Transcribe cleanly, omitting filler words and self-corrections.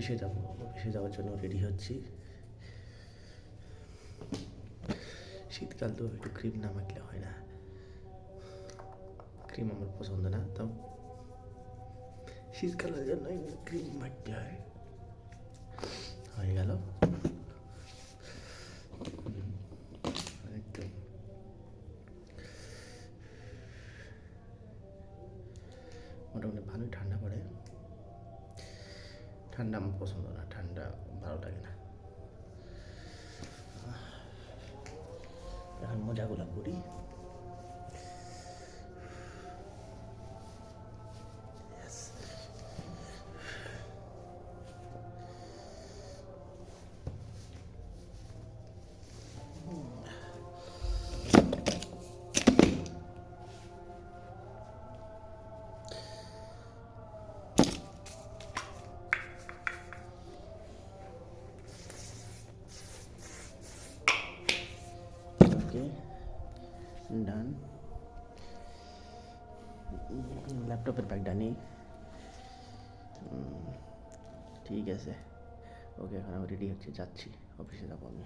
অফিসে যাওয়ার জন্য রেডি হচ্ছি। শীতকাল তো একটু ক্রিম না মাখলে হয় না। ক্রিম আমার পছন্দ না, তো শীতকালের জন্য ক্রিম মাখতে হয়। হয়ে গেল একদম। মোটামুটি ভালোই ঠান্ডা পড়ে। ঠান্ডা আমার পছন্দ না, ঠান্ডা ভালো লাগে না। এখন মজাগুলো করি। ওকে, ডান। ল্যাপটপের ব্যাগটা নেই। ঠিক আছে, ওকে, এখন আমি রেডি হচ্ছি, যাচ্ছি, অফিসে যাবো আমি।